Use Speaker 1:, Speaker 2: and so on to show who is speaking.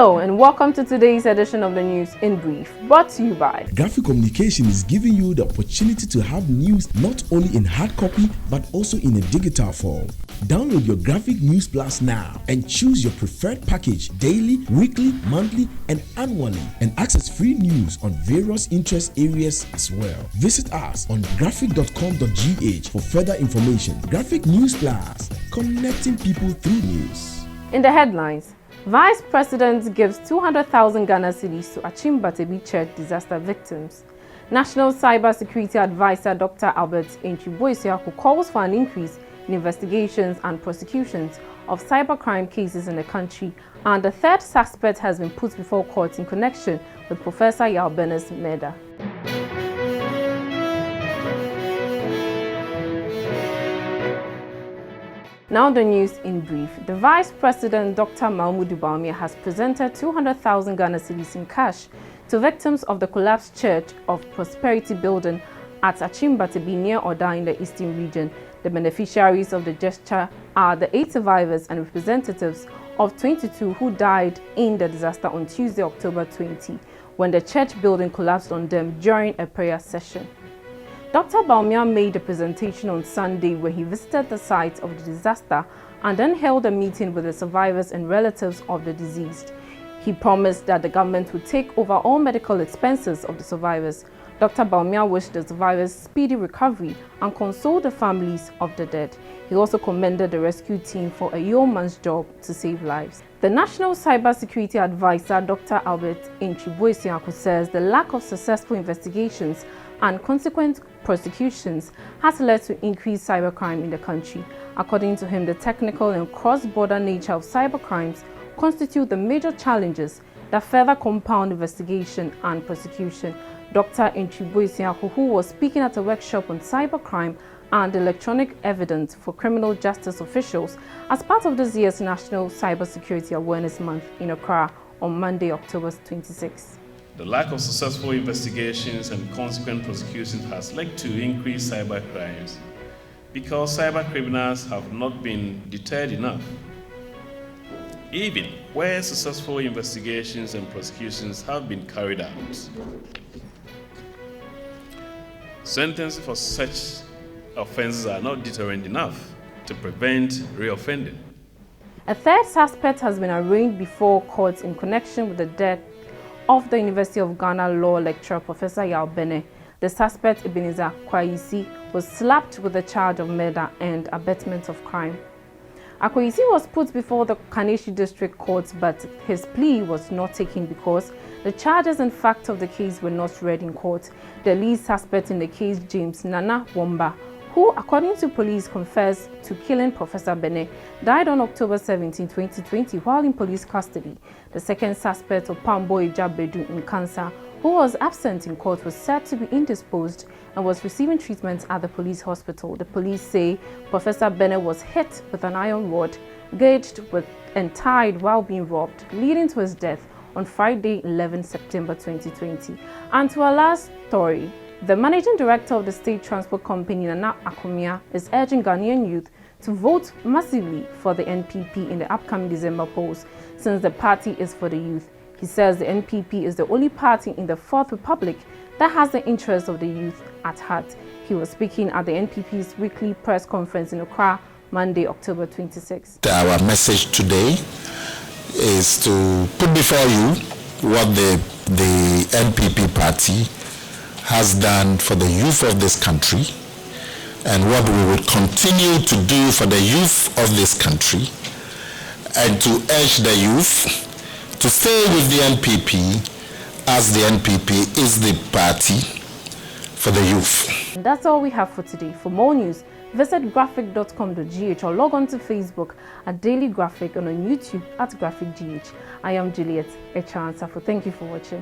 Speaker 1: Hello and welcome to today's edition of the News in Brief, brought to you by
Speaker 2: Graphic Communication is giving you the opportunity to have news not only in hard copy but also in a digital form. Download your Graphic News Plus now and choose your preferred package daily, weekly, monthly, and annually, and access free news on various interest areas as well. Visit us on graphic.com.gh for further information. Graphic News Plus, connecting people through news.
Speaker 1: In the headlines, Vice President gives 200,000 Ghana cedis to Akyem Batabi church disaster victims. National Cybersecurity Advisor Dr. Antwi-Boasiako calls for an increase in investigations and prosecutions of cybercrime cases in the country, and the third suspect has been put before court in connection with Professor Yaw Benneh's murder. Now the news in brief. The Vice President, Dr. Bawumia, has presented 200,000 Ghana cedis in cash to victims of the collapsed Church of Prosperity building at Akyem Batabi near Oda in the Eastern region. The beneficiaries of the gesture are the 8 survivors and representatives of 22 who died in the disaster on Tuesday, October 20, when the church building collapsed on them during a prayer session. Dr. Bawumia made a presentation on Sunday where he visited the site of the disaster and then held a meeting with the survivors and relatives of the deceased. He promised that the government would take over all medical expenses of the survivors. Dr. Bawumia wished the survivors speedy recovery and consoled the families of the dead. He also commended the rescue team for a yeoman's job to save lives. The National Cybersecurity Advisor, Dr. Antwi-Boasiako, says the lack of successful investigations and consequent prosecutions has led to increased cybercrime in the country. According to him, the technical and cross-border nature of cybercrimes constitute the major challenges that further compound investigation and prosecution. Dr. Antwi-Boasiako, who was speaking at a workshop on cybercrime and electronic evidence for criminal justice officials as part of this year's National Cybersecurity Awareness Month in Accra on Monday, October 26.
Speaker 3: The lack of successful investigations and consequent prosecutions has led to increased cybercrimes because cybercriminals have not been deterred enough. Even where successful investigations and prosecutions have been carried out, sentences for such offenses are not deterrent enough to prevent reoffending.
Speaker 1: A third suspect has been arraigned before court in connection with the death of the University of Ghana law lecturer Professor Yaw Benneh. The suspect, Ebenezer Akwayisi, was slapped with the charge of murder and abetment of crime. Akwayisi was put before the Kaneshi District Court, but his plea was not taken because the charges and facts of the case were not read in court. The lead suspect in the case, James Nana Wamba, who, according to police, confessed to killing Professor Benneh, died on October 17, 2020 while in police custody. The second suspect, Opambo Ejabedu in cancer, who was absent in court, was said to be indisposed and was receiving treatment at the police hospital. The police say Professor Benneh was hit with an iron rod, gauged with and tied while being robbed, leading to his death on Friday, 11 September 2020. And to our last story, the managing director of the state transport company, Nana Akumia, is urging Ghanaian youth to vote massively for the NPP in the upcoming December polls, since the party is for the youth. He says the NPP is the only party in the Fourth Republic that has the interests of the youth at heart. He was speaking at the NPP's weekly press conference in Accra, Monday, October 26.
Speaker 4: Our message today is to put before you what the NPP party has done for the youth of this country and what we would continue to do for the youth of this country, and to urge the youth to stay with the NPP, as the NPP is the party for the youth.
Speaker 1: And that's all we have for today. For more news, visit graphic.com.gh or log on to Facebook at Daily Graphic and on YouTube at Graphic GH. I am Juliet Echansafo. Thank you for watching.